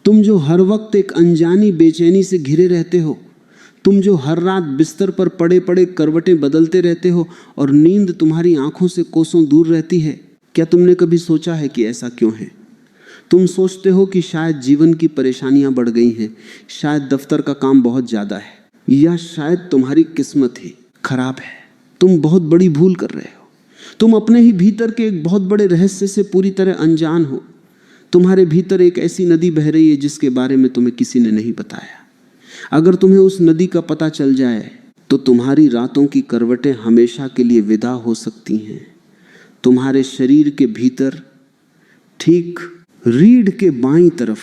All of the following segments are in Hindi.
तुम जो हर वक्त एक अनजानी बेचैनी से घिरे रहते हो, तुम जो हर रात बिस्तर पर पड़े पड़े करवटें बदलते रहते हो और नींद तुम्हारी आंखों से कोसों दूर रहती है, क्या तुमने कभी सोचा है कि ऐसा क्यों है? तुम सोचते हो कि शायद जीवन की परेशानियां बढ़ गई हैं, शायद दफ्तर का काम बहुत ज़्यादा है, या शायद तुम्हारी किस्मत ही खराब है। तुम बहुत बड़ी भूल कर रहे हो। तुम अपने ही भीतर के एक बहुत बड़े रहस्य से पूरी तरह अनजान हो। तुम्हारे भीतर एक ऐसी नदी बह रही है जिसके बारे में तुम्हें किसी ने नहीं बताया। अगर तुम्हें उस नदी का पता चल जाए तो तुम्हारी रातों की करवटें हमेशा के लिए विदा हो सकती हैं। तुम्हारे शरीर के भीतर ठीक रीढ़ के बाईं तरफ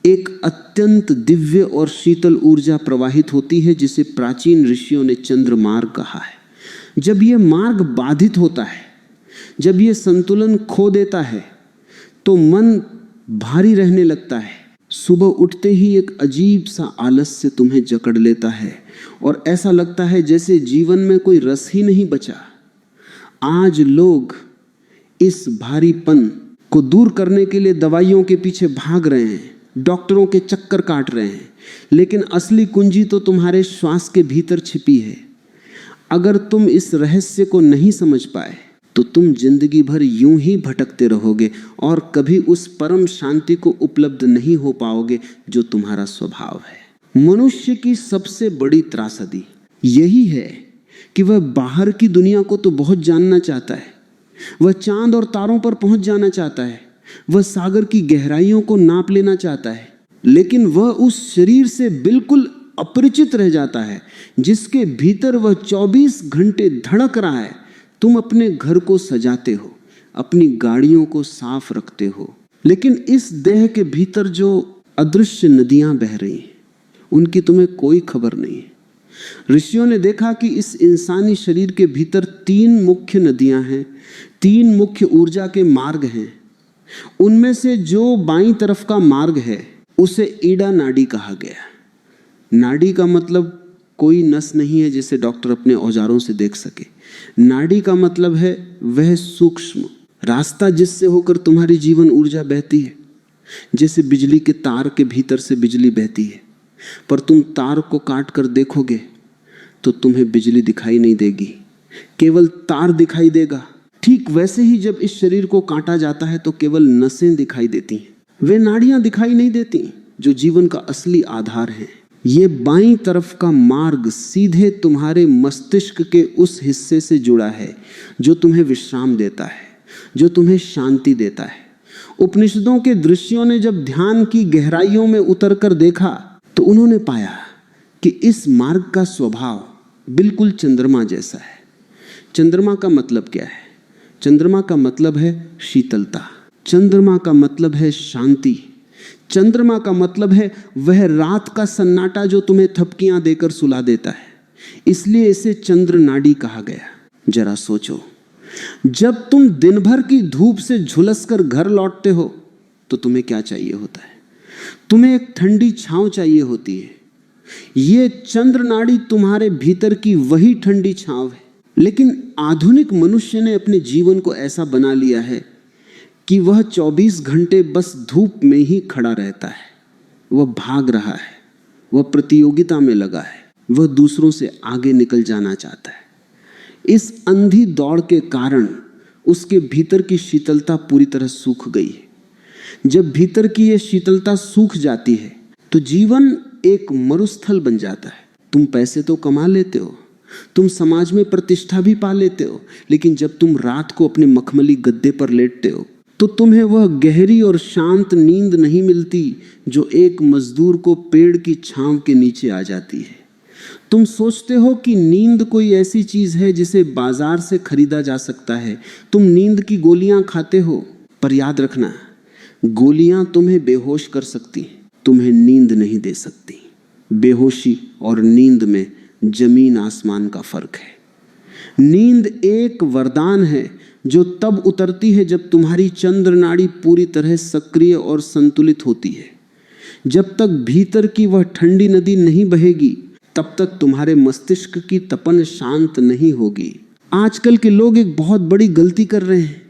एक अत्यंत दिव्य और शीतल ऊर्जा प्रवाहित होती है, जिसे प्राचीन ऋषियों ने चंद्र मार्ग कहा है। जब यह मार्ग बाधित होता है, जब यह संतुलन खो देता है, तो मन भारी रहने लगता है। सुबह उठते ही एक अजीब सा आलस्य तुम्हें जकड़ लेता है और ऐसा लगता है जैसे जीवन में कोई रस ही नहीं बचा। आज लोग इस भारीपन को दूर करने के लिए दवाइयों के पीछे भाग रहे हैं, डॉक्टरों के चक्कर काट रहे हैं, लेकिन असली कुंजी तो तुम्हारे श्वास के भीतर छिपी है। अगर तुम इस रहस्य को नहीं समझ पाए तो तुम जिंदगी भर यूं ही भटकते रहोगे और कभी उस परम शांति को उपलब्ध नहीं हो पाओगे जो तुम्हारा स्वभाव है। मनुष्य की सबसे बड़ी त्रासदी यही है कि वह बाहर की दुनिया को तो बहुत जानना चाहता है, वह चांद और तारों पर पहुंच जाना चाहता है, वह सागर की गहराइयों को नाप लेना चाहता है, लेकिन वह उस शरीर से बिल्कुल अपरिचित रह जाता है जिसके भीतर वह 24 घंटे धड़क रहा है। तुम अपने घर को सजाते हो, अपनी गाड़ियों को साफ रखते हो, लेकिन इस देह के भीतर जो अदृश्य नदियां बह रही हैं उनकी तुम्हें कोई खबर नहीं है। ऋषियों ने देखा कि इस इंसानी शरीर के भीतर 3 मुख्य नदियां हैं, 3 मुख्य ऊर्जा के मार्ग हैं। उनमें से जो बाईं तरफ का मार्ग है उसे ईडा नाडी कहा गया। नाडी का मतलब कोई नस नहीं है जिसे डॉक्टर अपने औजारों से देख सके। नाडी का मतलब है वह सूक्ष्म रास्ता जिससे होकर तुम्हारी जीवन ऊर्जा बहती है, जैसे बिजली के तार के भीतर से बिजली बहती है, पर तुम तार को काट कर देखोगे तो तुम्हें बिजली दिखाई नहीं देगी, केवल तार दिखाई देगा। ठीक वैसे ही जब इस शरीर को काटा जाता है तो केवल नसें दिखाई देती हैं, वे नाड़ियां दिखाई नहीं देती जो जीवन का असली आधार है। ये बाईं तरफ का मार्ग सीधे तुम्हारे मस्तिष्क के उस हिस्से से जुड़ा है जो तुम्हें विश्राम देता है, जो तुम्हें शांति देता है। उपनिषदों के दृश्यों ने जब ध्यान की गहराइयों में उतरकर देखा तो उन्होंने पाया कि इस मार्ग का स्वभाव बिल्कुल चंद्रमा जैसा है। चंद्रमा का मतलब क्या है? चंद्रमा का मतलब है शीतलता, चंद्रमा का मतलब है शांति, चंद्रमा का मतलब है वह रात का सन्नाटा जो तुम्हें थपकियां देकर सुला देता है। इसलिए इसे चंद्र नाडी कहा गया। जरा सोचो, जब तुम दिन भर की धूप से झुलस कर घर लौटते हो तो तुम्हें क्या चाहिए होता है? तुम्हें एक ठंडी छांव चाहिए होती है। ये चंद्र नाडी तुम्हारे भीतर की वही ठंडी छांव है। लेकिन आधुनिक मनुष्य ने अपने जीवन को ऐसा बना लिया है कि वह 24 घंटे बस धूप में ही खड़ा रहता है। वह भाग रहा है, वह प्रतियोगिता में लगा है, वह दूसरों से आगे निकल जाना चाहता है। इस अंधी दौड़ के कारण उसके भीतर की शीतलता पूरी तरह सूख गई है। जब भीतर की यह शीतलता सूख जाती है तो जीवन एक मरुस्थल बन जाता है। तुम पैसे तो कमा लेते हो, तुम समाज में प्रतिष्ठा भी पा लेते हो, लेकिन जब तुम रात को अपने मखमली गद्दे पर लेटते हो तो तुम्हें वह गहरी और शांत नींद नहीं मिलती जो एक मजदूर को पेड़ की छांव के नीचे आ जाती है। तुम सोचते हो कि नींद कोई ऐसी चीज है जिसे बाजार से खरीदा जा सकता है। तुम नींद की गोलियां खाते हो, पर याद रखना, गोलियां तुम्हें बेहोश कर सकती, तुम्हें नींद नहीं दे सकती। बेहोशी और नींद में जमीन आसमान का फर्क है। नींद एक वरदान है जो तब उतरती है जब तुम्हारी चंद्र नाड़ी पूरी तरह सक्रिय और संतुलित होती है। जब तक भीतर की वह ठंडी नदी नहीं बहेगी तब तक तुम्हारे मस्तिष्क की तपन शांत नहीं होगी। आजकल के लोग एक बहुत बड़ी गलती कर रहे हैं।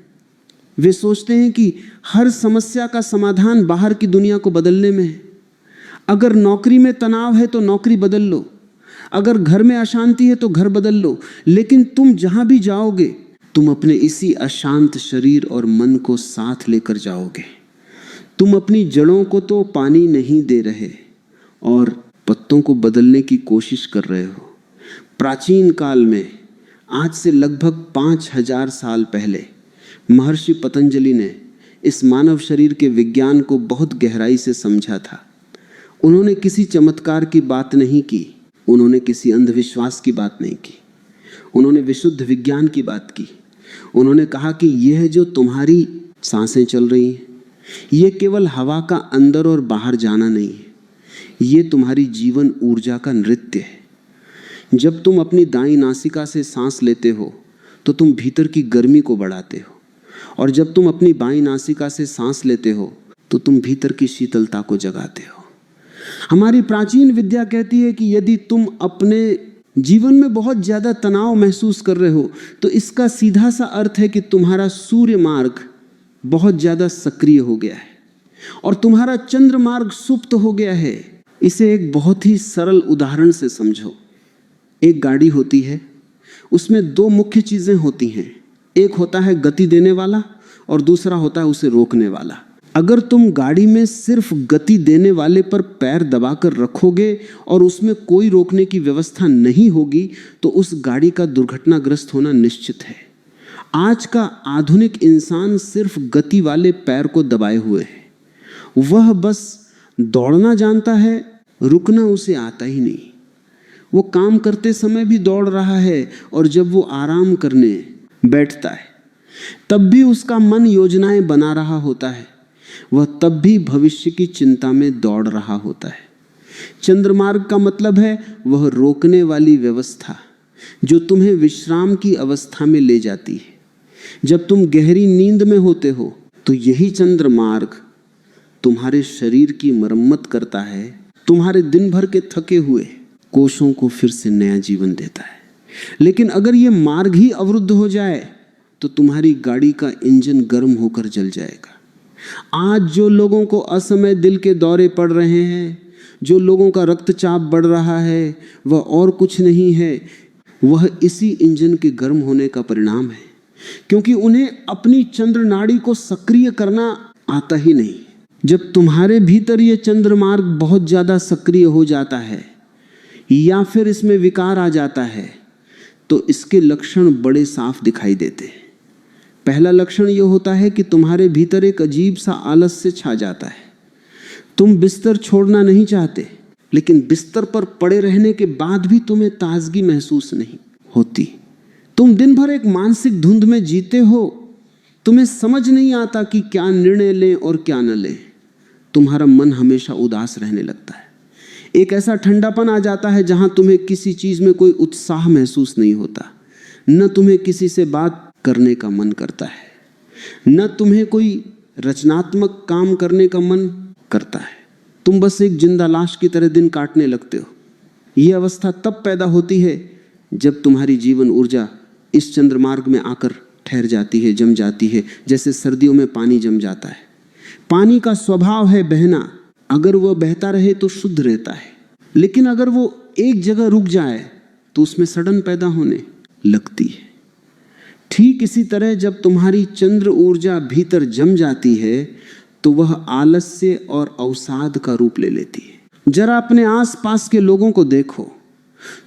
वे सोचते हैं कि हर समस्या का समाधान बाहर की दुनिया को बदलने में है। अगर नौकरी में तनाव है तो नौकरी बदल लो, अगर घर में अशांति है तो घर बदल लो, लेकिन तुम जहां भी जाओगे तुम अपने इसी अशांत शरीर और मन को साथ लेकर जाओगे। तुम अपनी जड़ों को तो पानी नहीं दे रहे और पत्तों को बदलने की कोशिश कर रहे हो। प्राचीन काल में, आज से लगभग 5000 साल पहले, महर्षि पतंजलि ने इस मानव शरीर के विज्ञान को बहुत गहराई से समझा था। उन्होंने किसी चमत्कार की बात नहीं की, उन्होंने किसी अंधविश्वास की बात नहीं की, उन्होंने विशुद्ध विज्ञान की बात की। उन्होंने कहा कि यह जो तुम्हारी सांसें चल रही हैं, यह केवल हवा का अंदर और बाहर जाना नहीं है, ये तुम्हारी जीवन ऊर्जा का नृत्य है। जब तुम अपनी दाईं नासिका से सांस लेते हो तो तुम भीतर की गर्मी को बढ़ाते हो, और जब तुम अपनी बाईं नासिका से सांस लेते हो तो तुम भीतर की शीतलता को जगाते हो। हमारी प्राचीन विद्या कहती है कि यदि तुम अपने जीवन में बहुत ज्यादा तनाव महसूस कर रहे हो तो इसका सीधा सा अर्थ है कि तुम्हारा सूर्य मार्ग बहुत ज्यादा सक्रिय हो गया है और तुम्हारा चंद्र मार्ग सुप्त हो गया है। इसे एक बहुत ही सरल उदाहरण से समझो। एक गाड़ी होती है, उसमें दो मुख्य चीजें होती हैं, एक होता है गति देने वाला और दूसरा होता है उसे रोकने वाला। अगर तुम गाड़ी में सिर्फ गति देने वाले पर पैर दबाकर रखोगे और उसमें कोई रोकने की व्यवस्था नहीं होगी तो उस गाड़ी का दुर्घटनाग्रस्त होना निश्चित है। आज का आधुनिक इंसान सिर्फ गति वाले पैर को दबाए हुए है, वह बस दौड़ना जानता है, रुकना उसे आता ही नहीं। वो काम करते समय भी दौड़ रहा है और जब वो आराम करने बैठता है तब भी उसका मन योजनाएं बना रहा होता है, वह तब भी भविष्य की चिंता में दौड़ रहा होता है। चंद्रमार्ग का मतलब है वह रोकने वाली व्यवस्था जो तुम्हें विश्राम की अवस्था में ले जाती है। जब तुम गहरी नींद में होते हो तो यही चंद्रमार्ग तुम्हारे शरीर की मरम्मत करता है, तुम्हारे दिन भर के थके हुए कोशों को फिर से नया जीवन देता है। लेकिन अगर ये मार्ग ही अवरुद्ध हो जाए तो तुम्हारी गाड़ी का इंजन गर्म होकर जल जाएगा। आज जो लोगों को असमय दिल के दौरे पड़ रहे हैं, जो लोगों का रक्तचाप बढ़ रहा है, वह और कुछ नहीं है, वह इसी इंजन के गर्म होने का परिणाम है, क्योंकि उन्हें अपनी चंद्र नाड़ी को सक्रिय करना आता ही नहीं। जब तुम्हारे भीतर ये चंद्रमार्ग बहुत ज्यादा सक्रिय हो जाता है या फिर इसमें विकार आ जाता है तो इसके लक्षण बड़े साफ दिखाई देते हैं। पहला लक्षण यह होता है कि तुम्हारे भीतर एक अजीब सा आलस्य छा जाता है। तुम बिस्तर छोड़ना नहीं चाहते, लेकिन बिस्तर पर पड़े रहने के बाद भी तुम्हें ताजगी महसूस नहीं होती। तुम दिन भर एक मानसिक धुंध में जीते हो, तुम्हें समझ नहीं आता कि क्या निर्णय लें और क्या न लें। तुम्हारा मन हमेशा उदास रहने लगता है। एक ऐसा ठंडापन आ जाता है जहां तुम्हें किसी चीज में कोई उत्साह महसूस नहीं होता, न तुम्हें किसी से बात करने का मन करता है, न तुम्हें कोई रचनात्मक काम करने का मन करता है। तुम बस एक जिंदा लाश की तरह दिन काटने लगते हो। यह अवस्था तब पैदा होती है जब तुम्हारी जीवन ऊर्जा इस चंद्रमार्ग में आकर ठहर जाती है, जम जाती है, जैसे सर्दियों में पानी जम जाता है। पानी का स्वभाव है बहना, अगर वह बहता रहे तो शुद्ध रहता है, लेकिन अगर वो एक जगह रुक जाए तो उसमें सड़न पैदा होने लगती है। ठीक इसी तरह जब तुम्हारी चंद्र ऊर्जा भीतर जम जाती है तो वह आलस्य और अवसाद का रूप ले लेती है। जरा अपने आसपास के लोगों को देखो,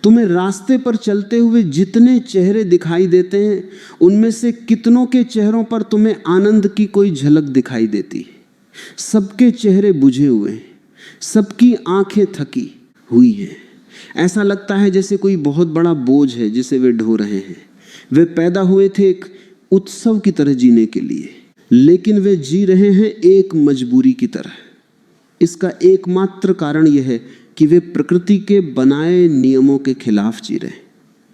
तुम्हें रास्ते पर चलते हुए जितने चेहरे दिखाई देते हैं उनमें से कितनों के चेहरों पर तुम्हें आनंद की कोई झलक दिखाई देती है। सबके चेहरे बुझे हुए हैं, सबकी आंखें थकी हुई हैं। ऐसा लगता है जैसे कोई बहुत बड़ा बोझ है जिसे वे ढो रहे हैं। वे पैदा हुए थे एक उत्सव की तरह जीने के लिए, लेकिन वे जी रहे हैं एक मजबूरी की तरह। इसका एकमात्र कारण यह है कि वे प्रकृति के बनाए नियमों के खिलाफ जी रहे हैं।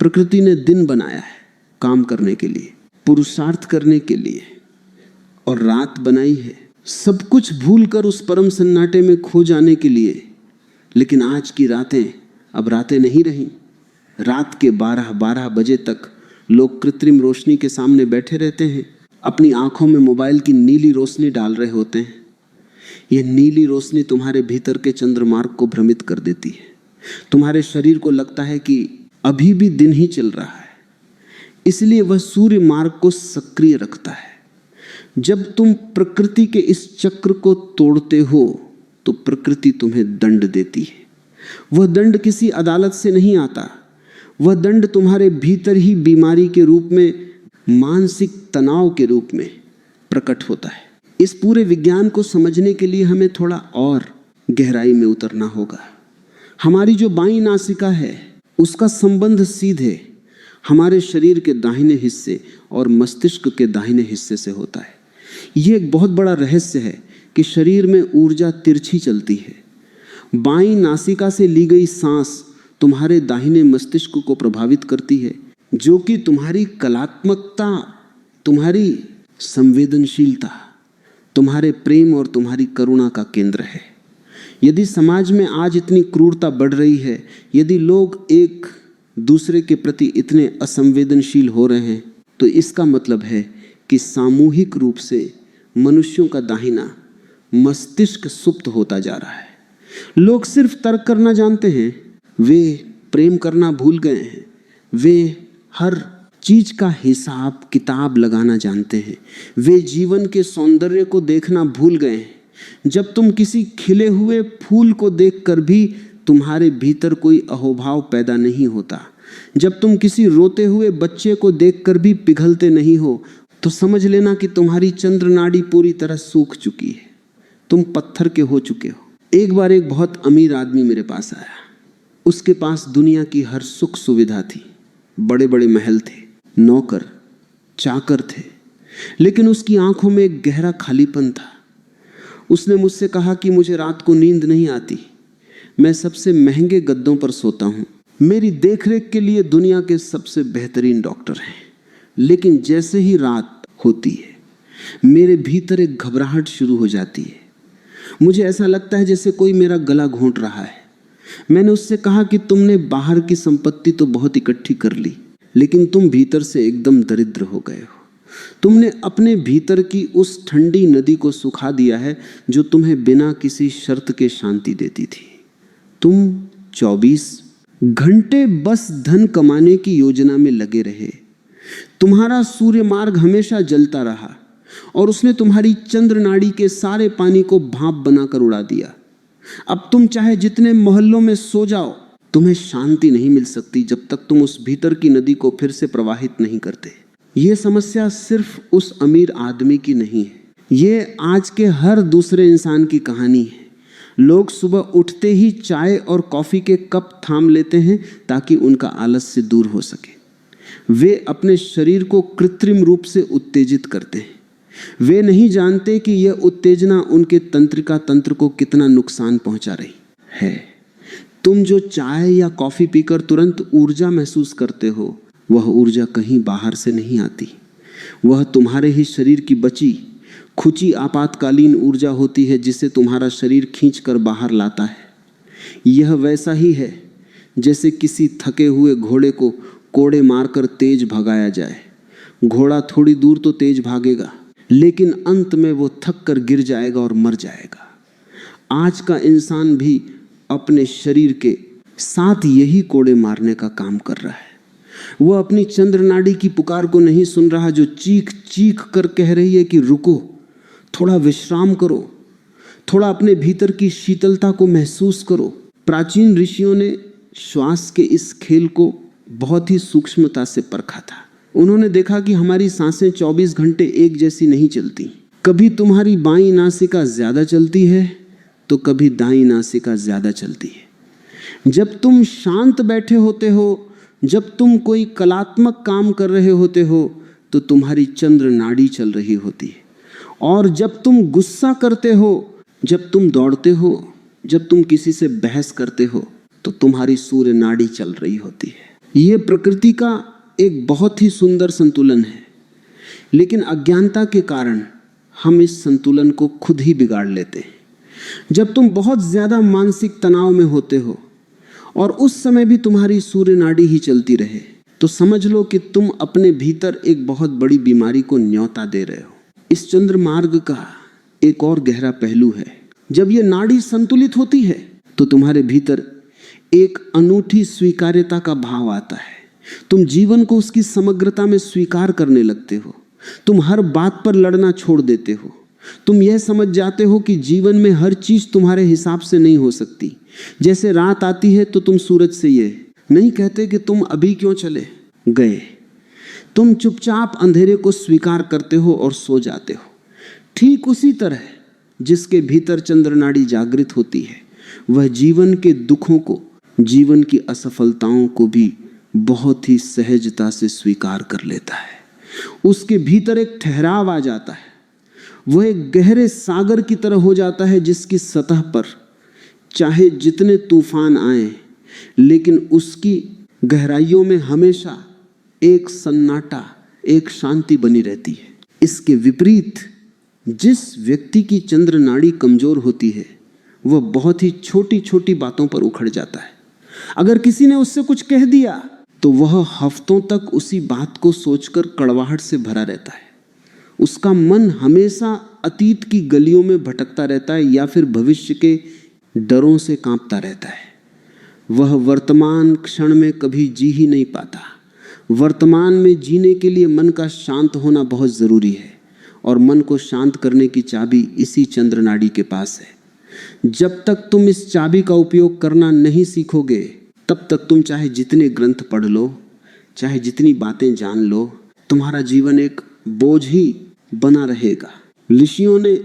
प्रकृति ने दिन बनाया है काम करने के लिए, पुरुषार्थ करने के लिए, और रात बनाई है सब कुछ भूलकर उस परम सन्नाटे में खो जाने के लिए। लेकिन आज की रातें अब रातें नहीं रहीं। रात के 12-12 बजे तक लोग कृत्रिम रोशनी के सामने बैठे रहते हैं, अपनी आंखों में मोबाइल की नीली रोशनी डाल रहे होते हैं। यह नीली रोशनी तुम्हारे भीतर के चंद्रमार्ग को भ्रमित कर देती है। तुम्हारे शरीर को लगता है कि अभी भी दिन ही चल रहा है, इसलिए वह सूर्य मार्ग को सक्रिय रखता है। जब तुम प्रकृति के इस चक्र को तोड़ते हो तो प्रकृति तुम्हें दंड देती है। वह दंड किसी अदालत से नहीं आता, वह दंड तुम्हारे भीतर ही बीमारी के रूप में, मानसिक तनाव के रूप में प्रकट होता है। इस पूरे विज्ञान को समझने के लिए हमें थोड़ा और गहराई में उतरना होगा। हमारी जो बाईं नासिका है उसका संबंध सीधे हमारे शरीर के दाहिने हिस्से और मस्तिष्क के दाहिने हिस्से से होता है। यह एक बहुत बड़ा रहस्य है कि शरीर में ऊर्जा तिरछी चलती है। बाईं नासिका से ली गई सांस तुम्हारे दाहिने मस्तिष्क को प्रभावित करती है, जो कि तुम्हारी कलात्मकता, तुम्हारी संवेदनशीलता, तुम्हारे प्रेम और तुम्हारी करुणा का केंद्र है। यदि समाज में आज इतनी क्रूरता बढ़ रही है, यदि लोग एक दूसरे के प्रति इतने असंवेदनशील हो रहे हैं, तो इसका मतलब है कि सामूहिक रूप से मनुष्यों का दाहिना मस्तिष्क सुप्त होता जा रहा है। लोग सिर्फ तर्क करना जानते हैं, वे प्रेम करना भूल गए हैं। वे हर चीज का हिसाब किताब लगाना जानते हैं। वे जीवन के सौंदर्य को देखना भूल गए हैं। जब तुम किसी खिले हुए फूल को देखकर भी तुम्हारे भीतर कोई अहोभाव पैदा नहीं होता, जब तुम किसी रोते हुए बच्चे को देखकर भी पिघलते नहीं हो, तो समझ लेना कि तुम्हारी चंद्र नाड़ी पूरी तरह सूख चुकी है, तुम पत्थर के हो चुके हो। एक बार एक बहुत अमीर आदमी मेरे पास आया। उसके पास दुनिया की हर सुख सुविधा थी, बड़े बड़े महल थे, नौकर चाकर थे, लेकिन उसकी आंखों में एक गहरा खालीपन था। उसने मुझसे कहा कि मुझे रात को नींद नहीं आती, मैं सबसे महंगे गद्दों पर सोता हूँ, मेरी देखरेख के लिए दुनिया के सबसे बेहतरीन डॉक्टर हैं, लेकिन जैसे ही रात होती है मेरे भीतर एक घबराहट शुरू हो जाती है। मुझे ऐसा लगता है जैसे कोई मेरा गला घोंट रहा है। मैंने उससे कहा कि तुमने बाहर की संपत्ति तो बहुत इकट्ठी कर ली, लेकिन तुम भीतर से एकदम दरिद्र हो गए हो। तुमने अपने भीतर की उस ठंडी नदी को सुखा दिया है जो तुम्हें बिना किसी शर्त के शांति देती थी। तुम 24 घंटे बस धन कमाने की योजना में लगे रहे। तुम्हारा सूर्य मार्ग हमेशा जलता रहा और उसने तुम्हारी चंद्र नाड़ी के सारे पानी को भाप बनाकर उड़ा दिया। अब तुम चाहे जितने मोहल्लों में सो जाओ, तुम्हें शांति नहीं मिल सकती जब तक तुम उस भीतर की नदी को फिर से प्रवाहित नहीं करते। यह समस्या सिर्फ उस अमीर आदमी की नहीं है, ये आज के हर दूसरे इंसान की कहानी है। लोग सुबह उठते ही चाय और कॉफी के कप थाम लेते हैं ताकि उनका आलस्य दूर हो सके। वे अपने शरीर को कृत्रिम रूप से उत्तेजित करते हैं। वे नहीं जानते कि यह उत्तेजना उनके तंत्रिका तंत्र को कितना नुकसान पहुंचा रही है। तुम जो चाय या कॉफी पीकर तुरंत ऊर्जा महसूस करते हो, वह ऊर्जा कहीं बाहर से नहीं आती। वह तुम्हारे ही शरीर की बची खुची आपातकालीन ऊर्जा होती है जिसे तुम्हारा शरीर खींचकर बाहर लाता है। यह वैसा ही है जैसे किसी थके हुए घोड़े को कोड़े मारकर तेज भगाया जाए। घोड़ा थोड़ी दूर तो तेज भागेगा, लेकिन अंत में वो थक कर गिर जाएगा और मर जाएगा। आज का इंसान भी अपने शरीर के साथ यही कोड़े मारने का काम कर रहा है। वह अपनी चंद्र नाड़ी की पुकार को नहीं सुन रहा, जो चीख चीख कर कह रही है कि रुको, थोड़ा विश्राम करो, थोड़ा अपने भीतर की शीतलता को महसूस करो। प्राचीन ऋषियों ने श्वास के इस खेल को बहुत ही सूक्ष्मता से परखा था। उन्होंने देखा कि हमारी सांसें 24 घंटे एक जैसी नहीं चलती। कभी तुम्हारी बाईं नासिका ज्यादा चलती है तो कभी दाईं नासिका ज्यादा चलती है। जब तुम शांत बैठे होते हो, जब तुम कोई कलात्मक काम कर रहे होते हो, तो तुम्हारी चंद्र नाड़ी चल रही होती है। और जब तुम गुस्सा करते हो, जब तुम दौड़ते हो, जब तुम किसी से बहस करते हो, तो तुम्हारी सूर्य नाड़ी चल रही होती है। यह प्रकृति का एक बहुत ही सुंदर संतुलन है, लेकिन अज्ञानता के कारण हम इस संतुलन को खुद ही बिगाड़ लेते हैं। जब तुम बहुत ज्यादा मानसिक तनाव में होते हो और उस समय भी तुम्हारी सूर्य नाड़ी ही चलती रहे, तो समझ लो कि तुम अपने भीतर एक बहुत बड़ी बीमारी को न्योता दे रहे हो। इस चंद्र मार्ग का एक और गहरा पहलू है, जब ये नाड़ी संतुलित होती है तो तुम्हारे भीतर एक अनूठी स्वीकार्यता का भाव आता है। तुम जीवन को उसकी समग्रता में स्वीकार करने लगते हो। तुम हर बात पर लड़ना छोड़ देते हो। तुम यह समझ जाते हो कि जीवन में हर चीज तुम्हारे हिसाब से नहीं हो सकती। जैसे रात आती है तो तुम सूरज से ये नहीं कहते कि तुम अभी क्यों चले गए। तुम चुपचाप अंधेरे को स्वीकार करते हो और सो जाते हो। ठीक उसी तरह जिसके भीतर चंद्रनाड़ी जागृत होती है, वह जीवन के दुखों को, जीवन की असफलताओं को भी बहुत ही सहजता से स्वीकार कर लेता है। उसके भीतर एक ठहराव आ जाता है। वह एक गहरे सागर की तरह हो जाता है जिसकी सतह पर चाहे जितने तूफान आए, लेकिन उसकी गहराइयों में हमेशा एक सन्नाटा, एक शांति बनी रहती है। इसके विपरीत जिस व्यक्ति की चंद्र नाड़ी कमजोर होती है, वह बहुत ही छोटी छोटी बातों पर उखड़ जाता है। अगर किसी ने उससे कुछ कह दिया तो वह हफ्तों तक उसी बात को सोचकर कड़वाहट से भरा रहता है। उसका मन हमेशा अतीत की गलियों में भटकता रहता है या फिर भविष्य के डरों से कांपता रहता है। वह वर्तमान क्षण में कभी जी ही नहीं पाता। वर्तमान में जीने के लिए मन का शांत होना बहुत जरूरी है, और मन को शांत करने की चाबी इसी चंद्र नाड़ी के पास है। जब तक तुम इस चाबी का उपयोग करना नहीं सीखोगे, तब तक तुम चाहे जितने ग्रंथ पढ़ लो, चाहे जितनी बातें जान लो, तुम्हारा जीवन एक बोझ ही बना रहेगा। ऋषियों ने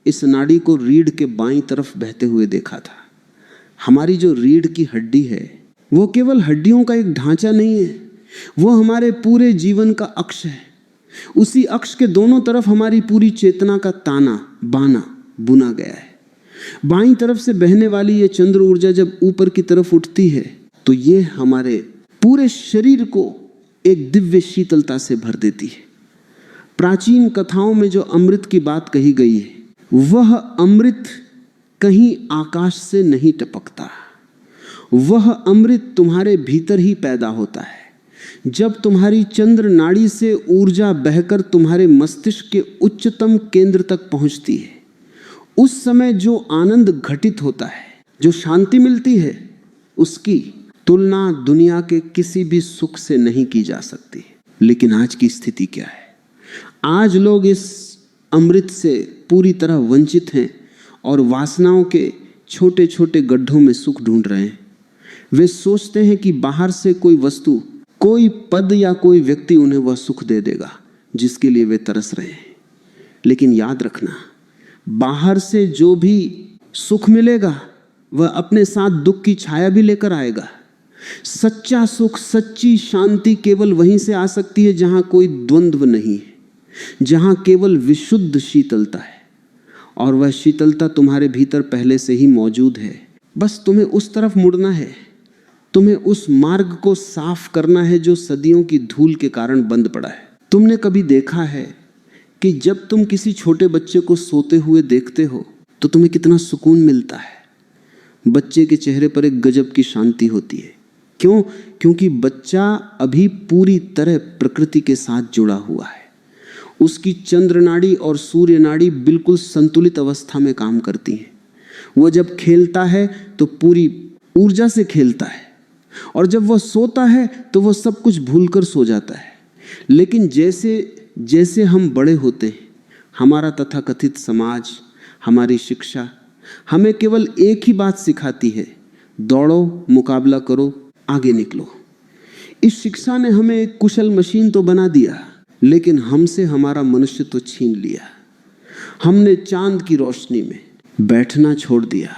इस नाड़ी को रीढ़ के बाईं तरफ बहते हुए देखा था। हमारी जो रीढ़ की हड्डी है, वो केवल हड्डियों का एक ढांचा नहीं है, वो हमारे पूरे जीवन का अक्ष है। उसी अक्ष के दोनों तरफ हमारी पूरी चेतना का ताना बाना बुना गया है। बाईं तरफ से बहने वाली ये चंद्र ऊर्जा जब ऊपर की तरफ उठती है तो ये हमारे पूरे शरीर को एक दिव्य शीतलता से भर देती है। प्राचीन कथाओं में जो अमृत की बात कही गई है, वह अमृत कहीं आकाश से नहीं टपकता। वह अमृत तुम्हारे भीतर ही पैदा होता है। जब तुम्हारी चंद्र नाड़ी से ऊर्जा बहकर तुम्हारे मस्तिष्क के उच्चतम केंद्र तक पहुंचती है, उस समय जो आनंद घटित होता है, जो शांति मिलती है, उसकी तुलना दुनिया के किसी भी सुख से नहीं की जा सकती। लेकिन आज की स्थिति क्या है? आज लोग इस अमृत से पूरी तरह वंचित हैं और वासनाओं के छोटे छोटे गड्ढों में सुख ढूंढ रहे हैं। वे सोचते हैं कि बाहर से कोई वस्तु, कोई पद या कोई व्यक्ति उन्हें वह सुख दे देगा जिसके लिए वे तरस रहे हैं। लेकिन याद रखना, बाहर से जो भी सुख मिलेगा वह अपने साथ दुख की छाया भी लेकर आएगा। सच्चा सुख, सच्ची शांति केवल वहीं से आ सकती है जहां कोई द्वंद्व नहीं है, जहां केवल विशुद्ध शीतलता है। और वह शीतलता तुम्हारे भीतर पहले से ही मौजूद है। बस तुम्हें उस तरफ मुड़ना है, तुम्हें उस मार्ग को साफ करना है जो सदियों की धूल के कारण बंद पड़ा है। तुमने कभी देखा है कि जब तुम किसी छोटे बच्चे को सोते हुए देखते हो तो तुम्हें कितना सुकून मिलता है? बच्चे के चेहरे पर एक गजब की शांति होती है। क्यों? क्योंकि बच्चा अभी पूरी तरह प्रकृति के साथ जुड़ा हुआ है। उसकी चंद्र नाड़ी और सूर्य नाड़ी बिल्कुल संतुलित अवस्था में काम करती हैं। वो जब खेलता है तो पूरी ऊर्जा से खेलता है, और जब वह सोता है तो वह सब कुछ भूलकर सो जाता है। लेकिन जैसे जैसे हम बड़े होते हैं, हमारा तथाकथित समाज, हमारी शिक्षा हमें केवल एक ही बात सिखाती है, दौड़ो, मुकाबला करो, आगे निकलो। इस शिक्षा ने हमें एक कुशल मशीन तो बना दिया, लेकिन हमसे हमारा मनुष्य तो छीन लिया। हमने चांद की रोशनी में बैठना छोड़ दिया।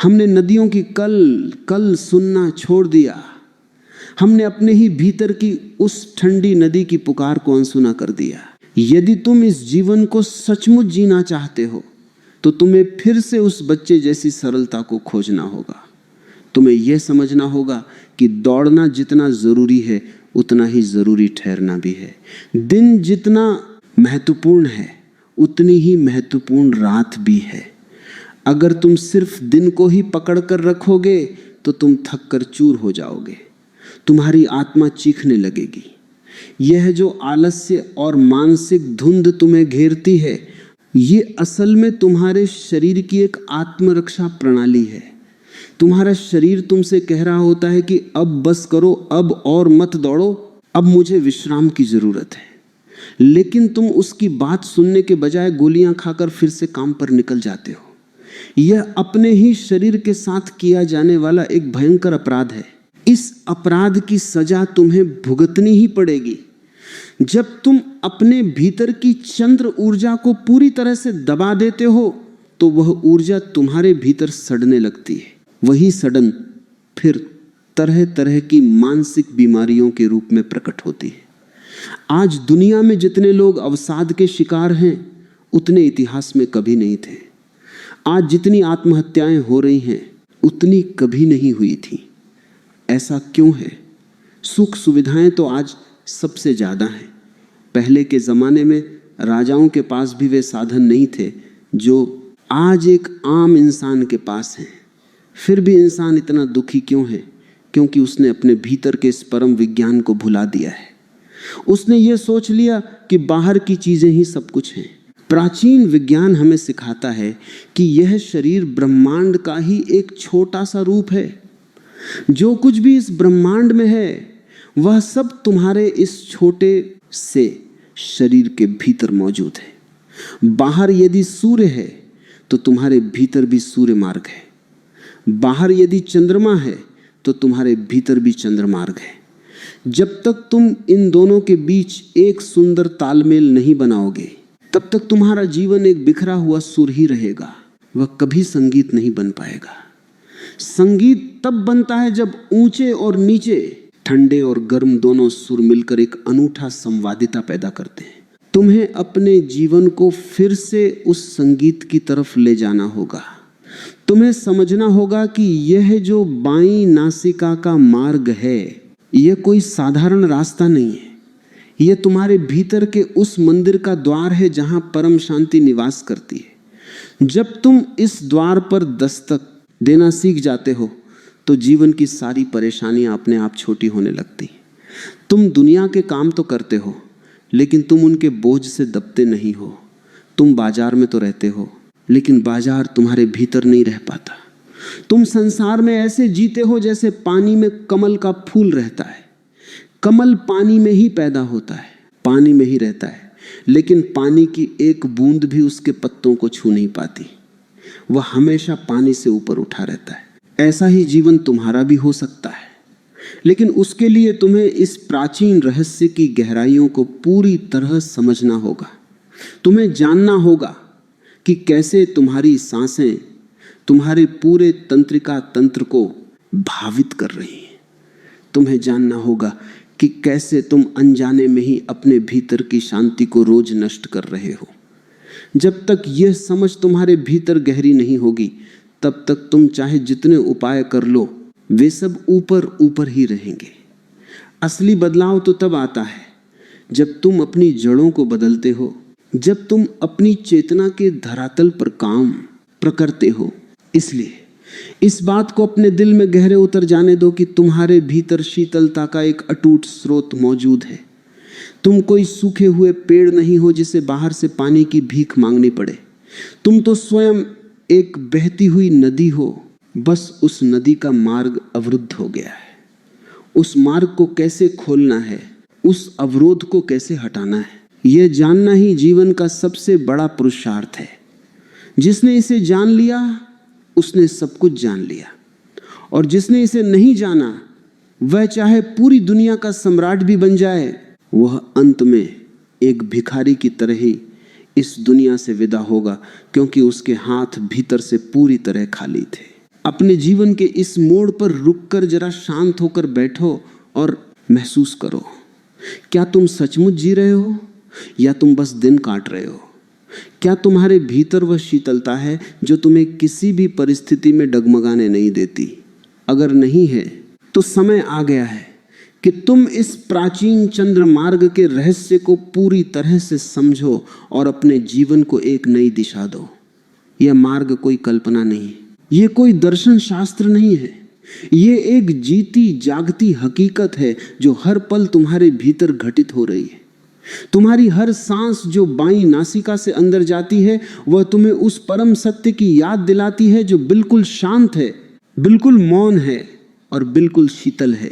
हमने नदियों की कल कल सुनना छोड़ दिया। हमने अपने ही भीतर की उस ठंडी नदी की पुकार को अनसुना कर दिया। यदि तुम इस जीवन को सचमुच जीना चाहते हो तो तुम्हें फिर से उस बच्चे जैसी सरलता को खोजना होगा। तुम्हें यह समझना होगा कि दौड़ना जितना जरूरी है उतना ही जरूरी ठहरना भी है। दिन जितना महत्वपूर्ण है उतनी ही महत्वपूर्ण रात भी है। अगर तुम सिर्फ दिन को ही पकड़ कर रखोगे तो तुम थक कर चूर हो जाओगे। तुम्हारी आत्मा चीखने लगेगी। यह जो आलस्य और मानसिक धुंध तुम्हें घेरती है, ये असल में तुम्हारे शरीर की एक आत्मरक्षा प्रणाली है। तुम्हारा शरीर तुमसे कह रहा होता है कि अब बस करो, अब और मत दौड़ो, अब मुझे विश्राम की जरूरत है। लेकिन तुम उसकी बात सुनने के बजाय गोलियां खाकर फिर से काम पर निकल जाते हो। यह अपने ही शरीर के साथ किया जाने वाला एक भयंकर अपराध है। इस अपराध की सजा तुम्हें भुगतनी ही पड़ेगी। जब तुम अपने भीतर की चंद्र ऊर्जा को पूरी तरह से दबा देते हो तो वह ऊर्जा तुम्हारे भीतर सड़ने लगती है। वही सड़न फिर तरह तरह की मानसिक बीमारियों के रूप में प्रकट होती है। आज दुनिया में जितने लोग अवसाद के शिकार हैं, उतने इतिहास में कभी नहीं थे। आज जितनी आत्महत्याएं हो रही हैं, उतनी कभी नहीं हुई थी। ऐसा क्यों है? सुख सुविधाएं तो आज सबसे ज़्यादा हैं। पहले के ज़माने में राजाओं के पास भी वे साधन नहीं थे जो आज एक आम इंसान के पास हैं। फिर भी इंसान इतना दुखी क्यों है? क्योंकि उसने अपने भीतर के इस परम विज्ञान को भुला दिया है। उसने ये सोच लिया कि बाहर की चीज़ें ही सब कुछ हैं। प्राचीन विज्ञान हमें सिखाता है कि यह शरीर ब्रह्मांड का ही एक छोटा सा रूप है। जो कुछ भी इस ब्रह्मांड में है, वह सब तुम्हारे इस छोटे से शरीर के भीतर मौजूद है। बाहर यदि सूर्य है तो तुम्हारे भीतर भी सूर्य मार्ग है। बाहर यदि चंद्रमा है तो तुम्हारे भीतर भी चंद्रमार्ग है। जब तक तुम इन दोनों के बीच एक सुंदर तालमेल नहीं बनाओगे, तब तक तुम्हारा जीवन एक बिखरा हुआ सुर ही रहेगा। वह कभी संगीत नहीं बन पाएगा। संगीत तब बनता है जब ऊंचे और नीचे, ठंडे और गर्म दोनों सुर मिलकर एक अनूठा संवादिता पैदा करते हैं। तुम्हें अपने जीवन को फिर से उस संगीत की तरफ ले जाना होगा। तुम्हें समझना होगा कि यह जो बाईं नासिका का मार्ग है, यह कोई साधारण रास्ता नहीं है। यह तुम्हारे भीतर के उस मंदिर का द्वार है जहां परम शांति निवास करती है। जब तुम इस द्वार पर दस्तक देना सीख जाते हो तो जीवन की सारी परेशानियां अपने आप छोटी होने लगती। तुम दुनिया के काम तो करते हो, लेकिन तुम उनके बोझ से दबते नहीं हो। तुम बाजार में तो रहते हो, लेकिन बाजार तुम्हारे भीतर नहीं रह पाता। तुम संसार में ऐसे जीते हो जैसे पानी में कमल का फूल रहता है। कमल पानी में ही पैदा होता है, पानी में ही रहता है, लेकिन पानी की एक बूंद भी उसके पत्तों को छू नहीं पाती। वह हमेशा पानी से ऊपर उठा रहता है। ऐसा ही जीवन तुम्हारा भी हो सकता है, लेकिन उसके लिए तुम्हें इस प्राचीन रहस्य की गहराइयों को पूरी तरह समझना होगा। तुम्हें जानना होगा कि कैसे तुम्हारी सांसें तुम्हारे पूरे तंत्रिका तंत्र को भावित कर रही हैं। तुम्हें जानना होगा कि कैसे तुम अनजाने में ही अपने भीतर की शांति को रोज नष्ट कर रहे हो। जब तक यह समझ तुम्हारे भीतर गहरी नहीं होगी, तब तक तुम चाहे जितने उपाय कर लो, वे सब ऊपर ऊपर ही रहेंगे। असली बदलाव तो तब आता है जब तुम अपनी जड़ों को बदलते हो, जब तुम अपनी चेतना के धरातल पर काम प्रकरते हो। इसलिए इस बात को अपने दिल में गहरे उतर जाने दो कि तुम्हारे भीतर शीतलता का एक अटूट स्रोत मौजूद है। तुम कोई सूखे हुए पेड़ नहीं हो जिसे बाहर से पानी की भीख मांगनी पड़े। तुम तो स्वयं एक बहती हुई नदी हो। बस उस नदी का मार्ग अवरुद्ध हो गया है। उस मार्ग को कैसे खोलना है, उस अवरोध को कैसे हटाना है, यह जानना ही जीवन का सबसे बड़ा पुरुषार्थ है। जिसने इसे जान लिया, उसने सब कुछ जान लिया। और जिसने इसे नहीं जाना, वह चाहे पूरी दुनिया का सम्राट भी बन जाए, वह अंत में एक भिखारी की तरह ही इस दुनिया से विदा होगा, क्योंकि उसके हाथ भीतर से पूरी तरह खाली थे। अपने जीवन के इस मोड़ पर रुककर जरा शांत होकर बैठो और महसूस करो, क्या तुम सचमुच जी रहे हो या तुम बस दिन काट रहे हो? क्या तुम्हारे भीतर वह शीतलता है जो तुम्हें किसी भी परिस्थिति में डगमगाने नहीं देती? अगर नहीं है तो समय आ गया है कि तुम इस प्राचीन चंद्र मार्ग के रहस्य को पूरी तरह से समझो और अपने जीवन को एक नई दिशा दो। यह मार्ग कोई कल्पना नहीं, ये कोई दर्शन शास्त्र नहीं है, ये एक जीती जागती हकीकत है जो हर पल तुम्हारे भीतर घटित हो रही है। तुम्हारी हर सांस जो बाईं नासिका से अंदर जाती है वह तुम्हें उस परम सत्य की याद दिलाती है जो बिल्कुल शांत है, बिल्कुल मौन है और बिल्कुल शीतल है।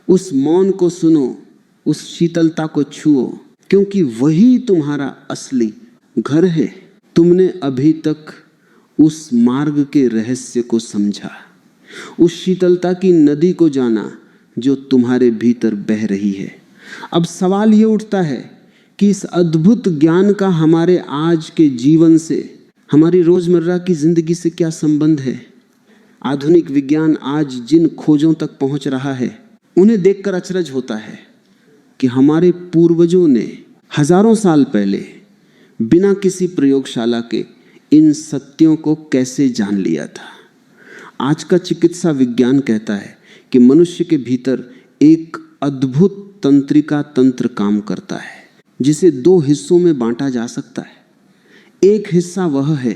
उस मौन को सुनो, उस शीतलता को छुओ, क्योंकि वही तुम्हारा असली घर है। तुमने अभी तक उस मार्ग के रहस्य को समझा, उस शीतलता की नदी को जाना जो तुम्हारे भीतर बह रही है। अब सवाल ये उठता है कि इस अद्भुत ज्ञान का हमारे आज के जीवन से, हमारी रोजमर्रा की जिंदगी से क्या संबंध है। आधुनिक विज्ञान आज जिन खोजों तक पहुंच रहा है उन्हें देखकर अचरज होता है कि हमारे पूर्वजों ने हजारों साल पहले बिना किसी प्रयोगशाला के इन सत्यों को कैसे जान लिया था। आज का चिकित्सा विज्ञान कहता है कि मनुष्य के भीतर एक अद्भुत तंत्रिका तंत्र काम करता है जिसे दो हिस्सों में बांटा जा सकता है। एक हिस्सा वह है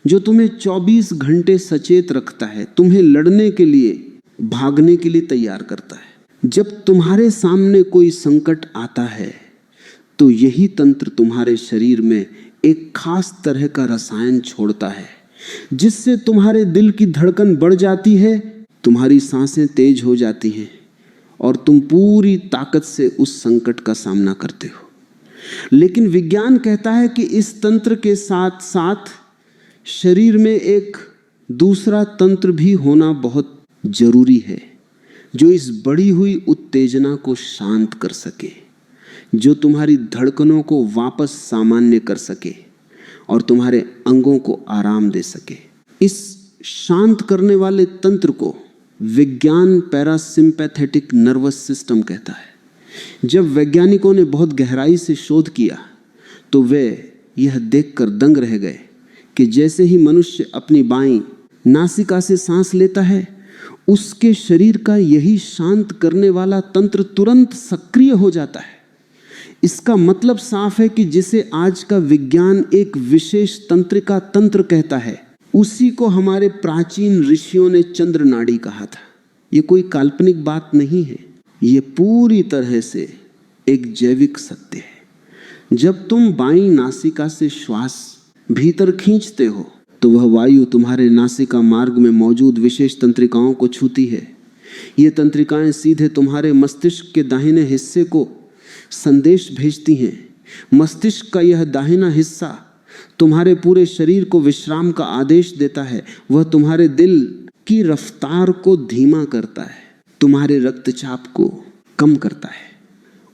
जो तुम्हें 24 घंटे सचेत रखता है, तुम्हें लड़ने के लिए, भागने के लिए तैयार करता है। जब तुम्हारे सामने कोई संकट आता है तो यही तंत्र तुम्हारे शरीर में एक खास तरह का रसायन छोड़ता है जिससे तुम्हारे दिल की धड़कन बढ़ जाती है, तुम्हारी सांसें तेज हो जाती हैं और तुम पूरी ताकत से उस संकट का सामना करते हो। लेकिन विज्ञान कहता है कि इस तंत्र के साथ साथ शरीर में एक दूसरा तंत्र भी होना बहुत जरूरी है जो इस बढ़ी हुई उत्तेजना को शांत कर सके, जो तुम्हारी धड़कनों को वापस सामान्य कर सके और तुम्हारे अंगों को आराम दे सके। इस शांत करने वाले तंत्र को विज्ञान पैरासिम्पैथेटिक नर्वस सिस्टम कहता है। जब वैज्ञानिकों ने बहुत गहराई से शोध किया तो वे यह देखकर दंग रह गए कि जैसे ही मनुष्य अपनी बाईं नासिका से सांस लेता है उसके शरीर का यही शांत करने वाला तंत्र तुरंत सक्रिय हो जाता है। इसका मतलब साफ है कि जिसे आज का विज्ञान एक विशेष तंत्रिका तंत्र कहता है उसी को हमारे प्राचीन ऋषियों ने चंद्र नाड़ी कहा था। ये कोई काल्पनिक बात नहीं है, ये पूरी तरह से एक जैविक सत्य है। जब तुम बाईं नासिका से श्वास भीतर खींचते हो तो वह वायु तुम्हारे नासिका मार्ग में मौजूद विशेष तंत्रिकाओं को छूती है। ये तंत्रिकाएं सीधे तुम्हारे मस्तिष्क के दाहिने हिस्से को संदेश भेजती हैं। मस्तिष्क का यह दाहिना हिस्सा तुम्हारे पूरे शरीर को विश्राम का आदेश देता है। वह तुम्हारे दिल की रफ्तार को धीमा करता है, तुम्हारे रक्तचाप को कम करता है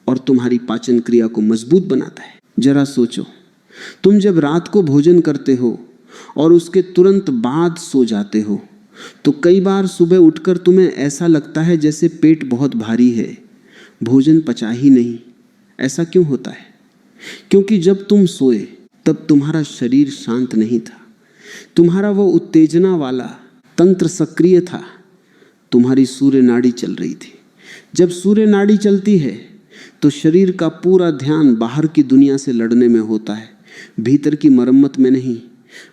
और तुम्हारी पाचन क्रिया को मजबूत बनाता है। जरा सोचो, तुम जब रात को भोजन करते हो और उसके तुरंत बाद सो जाते हो तो कई बार सुबह उठकर तुम्हें ऐसा लगता है जैसे पेट बहुत भारी है, भोजन पचा ही नहीं। ऐसा क्यों होता है? क्योंकि जब तुम सोए तब तुम्हारा शरीर शांत नहीं था, तुम्हारा वो उत्तेजना वाला तंत्र सक्रिय था, तुम्हारी सूर्य नाड़ी चल रही थी। जब सूर्य नाड़ी चलती है तो शरीर का पूरा ध्यान बाहर की दुनिया से लड़ने में होता है, भीतर की मरम्मत में नहीं।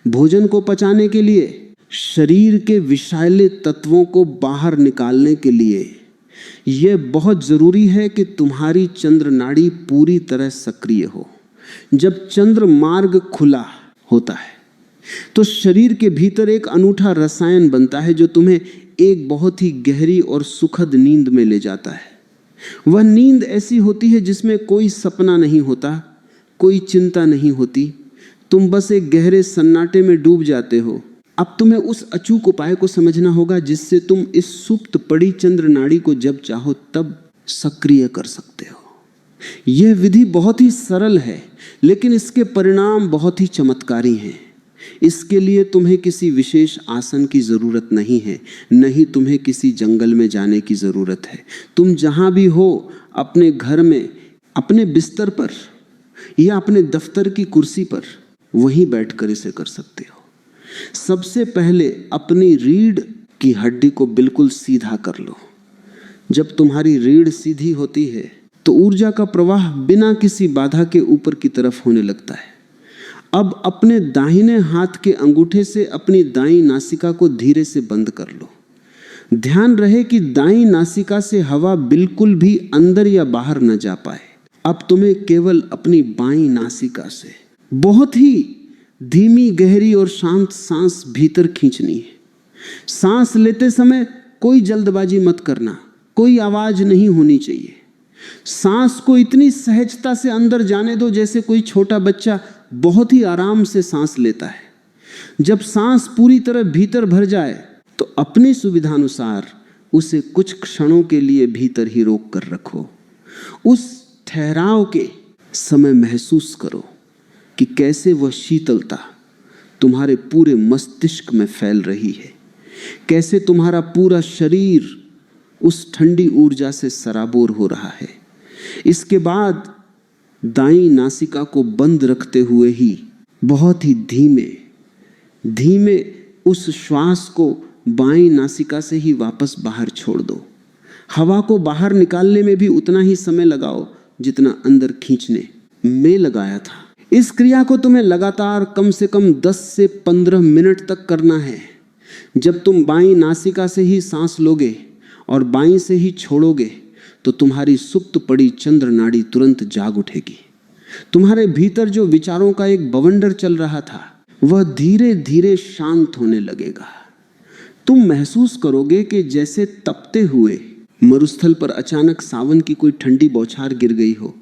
भोजन को पचाने के लिए, शरीर के विषैले तत्वों को बाहर निकालने के लिए यह बहुत जरूरी है कि तुम्हारी चंद्र नाड़ी पूरी तरह सक्रिय हो। जब चंद्र मार्ग खुला होता है तो शरीर के भीतर एक अनूठा रसायन बनता है जो तुम्हें एक बहुत ही गहरी और सुखद नींद में ले जाता है। वह नींद ऐसी होती है जिसमें कोई सपना नहीं होता, कोई चिंता नहीं होती, तुम बस एक गहरे सन्नाटे में डूब जाते हो। अब तुम्हें उस अचूक उपाय को समझना होगा जिससे तुम इस सुप्त पड़ी चंद्र नाड़ी को जब चाहो तब सक्रिय कर सकते हो। यह विधि बहुत ही सरल है लेकिन इसके परिणाम बहुत ही चमत्कारी हैं। इसके लिए तुम्हें किसी विशेष आसन की जरूरत नहीं है, न ही तुम्हें किसी जंगल में जाने की जरूरत है। तुम जहां भी हो, अपने घर में, अपने बिस्तर पर या अपने दफ्तर की कुर्सी पर, वहीं बैठकर इसे कर सकते हो। सबसे पहले अपनी रीढ़ की हड्डी को बिल्कुल सीधा कर लो। जब तुम्हारी रीढ़ सीधी होती है तो ऊर्जा का प्रवाह बिना किसी बाधा के ऊपर की तरफ होने लगता है। अब अपने दाहिने हाथ के अंगूठे से अपनी दाईं नासिका को धीरे से बंद कर लो। ध्यान रहे कि दाईं नासिका से हवा बिल्कुल भी अंदर या बाहर न जा पाए। अब तुम्हें केवल अपनी बाईं नासिका से बहुत ही धीमी, गहरी और शांत सांस भीतर खींचनी है। सांस लेते समय कोई जल्दबाजी मत करना, कोई आवाज नहीं होनी चाहिए। सांस को इतनी सहजता से अंदर जाने दो जैसे कोई छोटा बच्चा बहुत ही आराम से सांस लेता है। जब सांस पूरी तरह भीतर भर जाए तो अपनी सुविधानुसार उसे कुछ क्षणों के लिए भीतर ही रोक कर रखो। उस ठहराव के समय महसूस करो कि कैसे वह शीतलता तुम्हारे पूरे मस्तिष्क में फैल रही है, कैसे तुम्हारा पूरा शरीर उस ठंडी ऊर्जा से सराबोर हो रहा है। इसके बाद दाईं नासिका को बंद रखते हुए ही बहुत ही धीमे धीमे उस श्वास को बाईं नासिका से ही वापस बाहर छोड़ दो। हवा को बाहर निकालने में भी उतना ही समय लगाओ जितना अंदर खींचने में लगाया था। इस क्रिया को तुम्हें लगातार कम से कम 10 से 15 मिनट तक करना है। जब तुम बाईं नासिका से ही सांस लोगे और बाईं से ही छोड़ोगे तो तुम्हारी सुप्त पड़ी चंद्र नाड़ी तुरंत जाग उठेगी। तुम्हारे भीतर जो विचारों का एक बवंडर चल रहा था वह धीरे धीरे शांत होने लगेगा। तुम महसूस करोगे कि जैसे तपते हुए मरुस्थल पर अचानक सावन की कोई ठंडी बौछार गिर गई हो।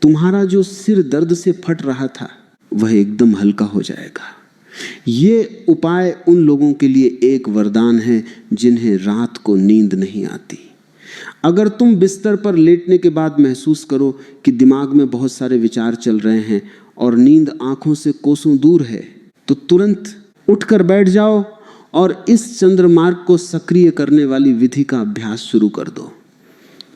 तुम्हारा जो सिर दर्द से फट रहा था वह एकदम हल्का हो जाएगा। ये उपाय उन लोगों के लिए एक वरदान है जिन्हें रात को नींद नहीं आती। अगर तुम बिस्तर पर लेटने के बाद महसूस करो कि दिमाग में बहुत सारे विचार चल रहे हैं और नींद आंखों से कोसों दूर है तो तुरंत उठकर बैठ जाओ और इस चंद्रमार्ग को सक्रिय करने वाली विधि का अभ्यास शुरू कर दो।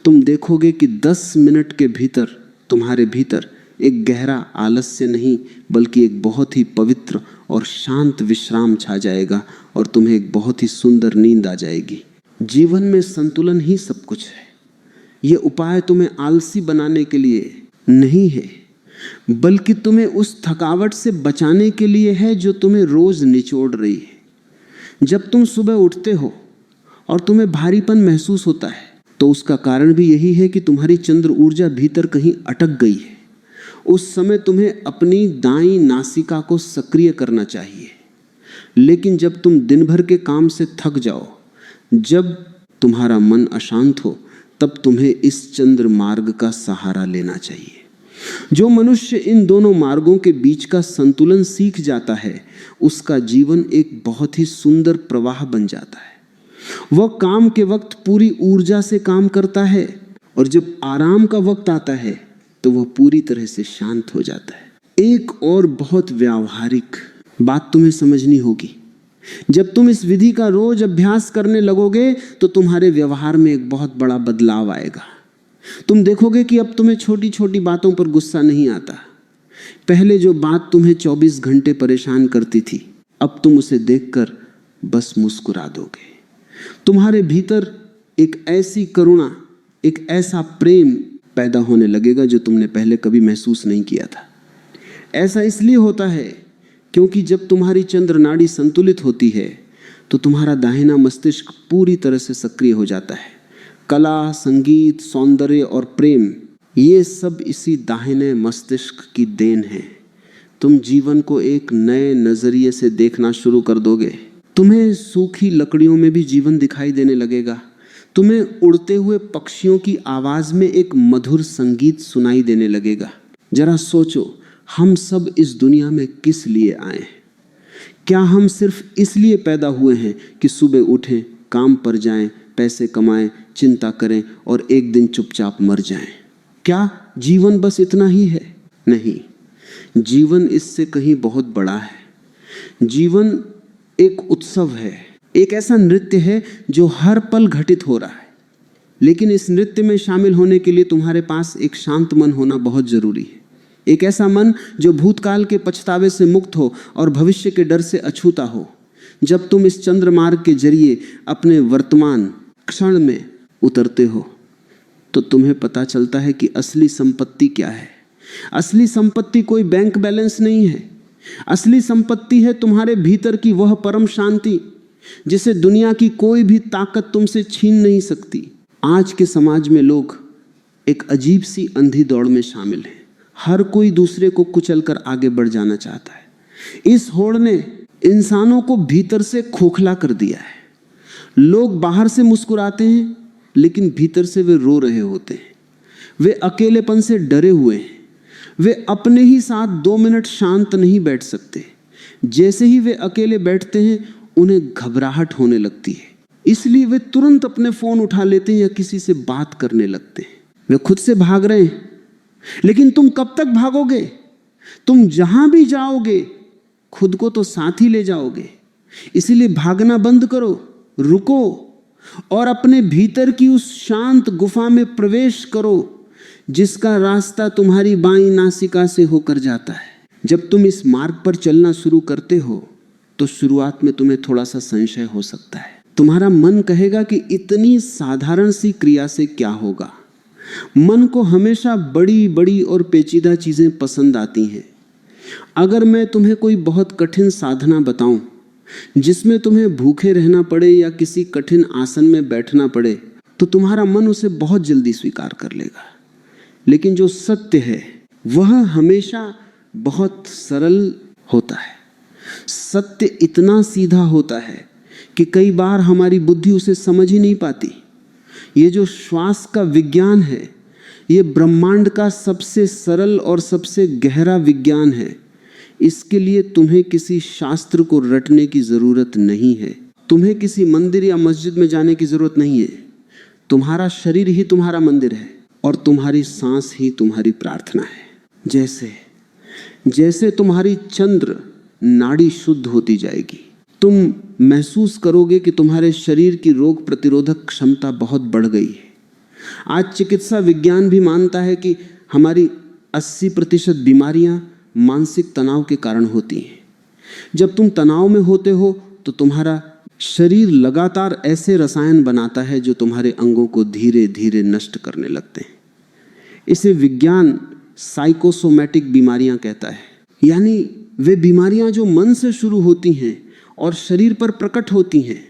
तुम देखोगे कि 10 मिनट के भीतर तुम्हारे भीतर एक गहरा आलस्य नहीं बल्कि एक बहुत ही पवित्र और शांत विश्राम छा जाएगा और तुम्हें एक बहुत ही सुंदर नींद आ जाएगी। जीवन में संतुलन ही सब कुछ है। ये उपाय तुम्हें आलसी बनाने के लिए नहीं है बल्कि तुम्हें उस थकावट से बचाने के लिए है जो तुम्हें रोज निचोड़ रही है। जब तुम सुबह उठते हो और तुम्हें भारीपन महसूस होता है तो उसका कारण भी यही है कि तुम्हारी चंद्र ऊर्जा भीतर कहीं अटक गई है। उस समय तुम्हें अपनी दाईं नासिका को सक्रिय करना चाहिए। लेकिन जब तुम दिन भर के काम से थक जाओ, जब तुम्हारा मन अशांत हो, तब तुम्हें इस चंद्र मार्ग का सहारा लेना चाहिए। जो मनुष्य इन दोनों मार्गों के बीच का संतुलन सीख जाता है उसका जीवन एक बहुत ही सुंदर प्रवाह बन जाता है। वह काम के वक्त पूरी ऊर्जा से काम करता है और जब आराम का वक्त आता है तो वह पूरी तरह से शांत हो जाता है। एक और बहुत व्यावहारिक बात तुम्हें समझनी होगी। जब तुम इस विधि का रोज अभ्यास करने लगोगे तो तुम्हारे व्यवहार में एक बहुत बड़ा बदलाव आएगा। तुम देखोगे कि अब तुम्हें छोटी छोटी बातों पर गुस्सा नहीं आता। पहले जो बात तुम्हें 24 घंटे परेशान करती थी अब तुम उसे देखकर बस मुस्कुरा दोगे। तुम्हारे भीतर एक ऐसी करुणा, एक ऐसा प्रेम पैदा होने लगेगा जो तुमने पहले कभी महसूस नहीं किया था। ऐसा इसलिए होता है क्योंकि जब तुम्हारी चंद्र नाड़ी संतुलित होती है तो तुम्हारा दाहिना मस्तिष्क पूरी तरह से सक्रिय हो जाता है। कला, संगीत, सौंदर्य और प्रेम ये सब इसी दाहिने मस्तिष्क की देन है। तुम जीवन को एक नए नजरिए से देखना शुरू कर दोगे। तुम्हें सूखी लकड़ियों में भी जीवन दिखाई देने लगेगा। तुम्हें उड़ते हुए पक्षियों की आवाज में एक मधुर संगीत सुनाई देने लगेगा। जरा सोचो, हम सब इस दुनिया में किस लिए आए हैं? क्या हम सिर्फ इसलिए पैदा हुए हैं कि सुबह उठें, काम पर जाएं, पैसे कमाएं, चिंता करें और एक दिन चुपचाप मर जाएं? क्या जीवन बस इतना ही है? नहीं, जीवन इससे कहीं बहुत बड़ा है। जीवन एक उत्सव है, एक ऐसा नृत्य है जो हर पल घटित हो रहा है। लेकिन इस नृत्य में शामिल होने के लिए तुम्हारे पास एक शांत मन होना बहुत जरूरी है। एक ऐसा मन जो भूतकाल के पछतावे से मुक्त हो और भविष्य के डर से अछूता हो। जब तुम इस चंद्रमार्ग के जरिए अपने वर्तमान क्षण में उतरते हो तो तुम्हें पता चलता है कि असली संपत्ति क्या है। असली संपत्ति कोई बैंक बैलेंस नहीं है। असली संपत्ति है तुम्हारे भीतर की वह परम शांति जिसे दुनिया की कोई भी ताकत तुमसे छीन नहीं सकती। आज के समाज में लोग एक अजीब सी अंधी दौड़ में शामिल हैं। हर कोई दूसरे को कुचलकर आगे बढ़ जाना चाहता है। इस होड़ ने इंसानों को भीतर से खोखला कर दिया है। लोग बाहर से मुस्कुराते हैं, लेकिन भीतर से वे रो रहे होते हैं। वे अकेलेपन से डरे हुए हैं। वे अपने ही साथ 2 मिनट शांत नहीं बैठ सकते। जैसे ही वे अकेले बैठते हैं, उन्हें घबराहट होने लगती है। इसलिए वे तुरंत अपने फोन उठा लेते हैं या किसी से बात करने लगते हैं। वे खुद से भाग रहे हैं, लेकिन तुम कब तक भागोगे? तुम जहां भी जाओगे खुद को तो साथ ही ले जाओगे। इसलिए भागना बंद करो, रुको और अपने भीतर की उस शांत गुफा में प्रवेश करो जिसका रास्ता तुम्हारी बाईं नासिका से होकर जाता है। जब तुम इस मार्ग पर चलना शुरू करते हो तो शुरुआत में तुम्हें थोड़ा सा संशय हो सकता है। तुम्हारा मन कहेगा कि इतनी साधारण सी क्रिया से क्या होगा। मन को हमेशा बड़ी बड़ी और पेचीदा चीजें पसंद आती हैं। अगर मैं तुम्हें कोई बहुत कठिन साधना बताऊं जिसमें तुम्हें भूखे रहना पड़े या किसी कठिन आसन में बैठना पड़े, तो तुम्हारा मन उसे बहुत जल्दी स्वीकार कर लेगा। लेकिन जो सत्य है वह हमेशा बहुत सरल होता है। सत्य इतना सीधा होता है कि कई बार हमारी बुद्धि उसे समझ ही नहीं पाती। ये जो श्वास का विज्ञान है, ये ब्रह्मांड का सबसे सरल और सबसे गहरा विज्ञान है। इसके लिए तुम्हें किसी शास्त्र को रटने की जरूरत नहीं है। तुम्हें किसी मंदिर या मस्जिद में जाने की जरूरत नहीं है। तुम्हारा शरीर ही तुम्हारा मंदिर है और तुम्हारी सांस ही तुम्हारी प्रार्थना है। जैसे जैसे तुम्हारी चंद्र नाड़ी शुद्ध होती जाएगी, तुम महसूस करोगे कि तुम्हारे शरीर की रोग प्रतिरोधक क्षमता बहुत बढ़ गई है। आज चिकित्सा विज्ञान भी मानता है कि हमारी 80% बीमारियां मानसिक तनाव के कारण होती हैं। जब तुम तनाव में होते हो तो तुम्हारा शरीर लगातार ऐसे रसायन बनाता है जो तुम्हारे अंगों को धीरे धीरे नष्ट करने लगते हैं। इसे विज्ञान साइकोसोमैटिक बीमारियां कहता है। यानी वे बीमारियां जो मन से शुरू होती हैं और शरीर पर प्रकट होती हैं।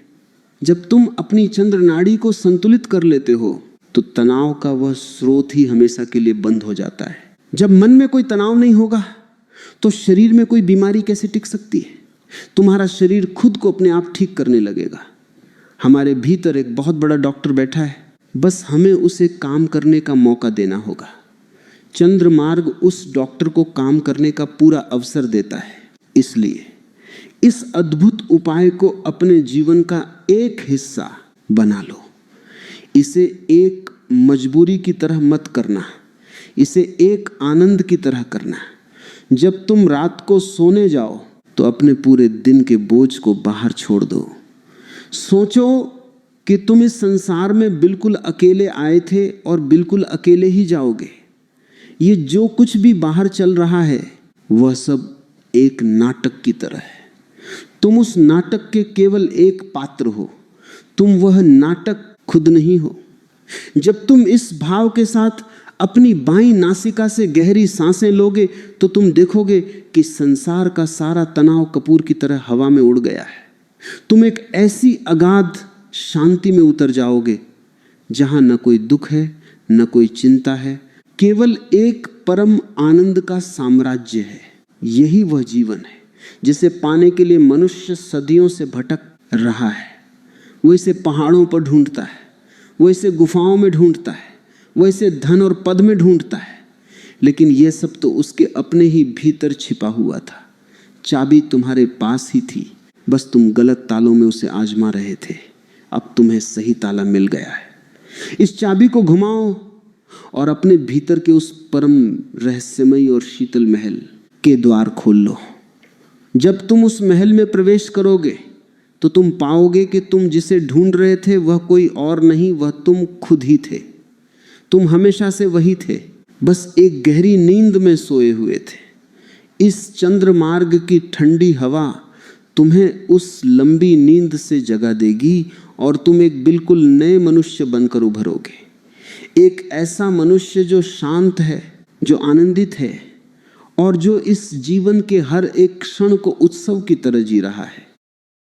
जब तुम अपनी चंद्र नाड़ी को संतुलित कर लेते हो तो तनाव का वह स्रोत ही हमेशा के लिए बंद हो जाता है। जब मन में कोई तनाव नहीं होगा तो शरीर में कोई बीमारी कैसे टिक सकती है? तुम्हारा शरीर खुद को अपने आप ठीक करने लगेगा। हमारे भीतर एक बहुत बड़ा डॉक्टर बैठा है, बस हमें उसे काम करने का मौका देना होगा। चंद्र मार्ग उस डॉक्टर को काम करने का पूरा अवसर देता है। इसलिए इस अद्भुत उपाय को अपने जीवन का एक हिस्सा बना लो। इसे एक मजबूरी की तरह मत करना, इसे एक आनंद की तरह करना। जब तुम रात को सोने जाओ तो अपने पूरे दिन के बोझ को बाहर छोड़ दो। सोचो कि तुम इस संसार में बिल्कुल अकेले आए थे और बिल्कुल अकेले ही जाओगे। ये जो कुछ भी बाहर चल रहा है वह सब एक नाटक की तरह है। तुम उस नाटक के केवल एक पात्र हो, तुम वह नाटक खुद नहीं हो। जब तुम इस भाव के साथ अपनी बाईं नासिका से गहरी सांसें लोगे तो तुम देखोगे कि संसार का सारा तनाव कपूर की तरह हवा में उड़ गया है। तुम एक ऐसी अगाध शांति में उतर जाओगे जहां न कोई दुख है, न कोई चिंता है, केवल एक परम आनंद का साम्राज्य है। यही वह जीवन है जिसे पाने के लिए मनुष्य सदियों से भटक रहा है। वो इसे पहाड़ों पर ढूंढता है, वो इसे गुफाओं में ढूंढता है, वो इसे धन और पद में ढूंढता है। लेकिन ये सब तो उसके अपने ही भीतर छिपा हुआ था। चाबी तुम्हारे पास ही थी, बस तुम गलत तालों में उसे आजमा रहे थे। अब तुम्हें सही ताला मिल गया है। इस चाबी को घुमाओ और अपने भीतर के उस परम रहस्यमयी और शीतल महल के द्वार खोल लो। जब तुम उस महल में प्रवेश करोगे तो तुम पाओगे कि तुम जिसे ढूंढ रहे थे वह कोई और नहीं, वह तुम खुद ही थे। तुम हमेशा से वही थे, बस एक गहरी नींद में सोए हुए थे। इस चंद्र मार्ग की ठंडी हवा तुम्हें उस लंबी नींद से जगा देगी और तुम एक बिल्कुल नए मनुष्य बनकर उभरोगे। एक ऐसा मनुष्य जो शांत है, जो आनंदित है और जो इस जीवन के हर एक क्षण को उत्सव की तरह जी रहा है।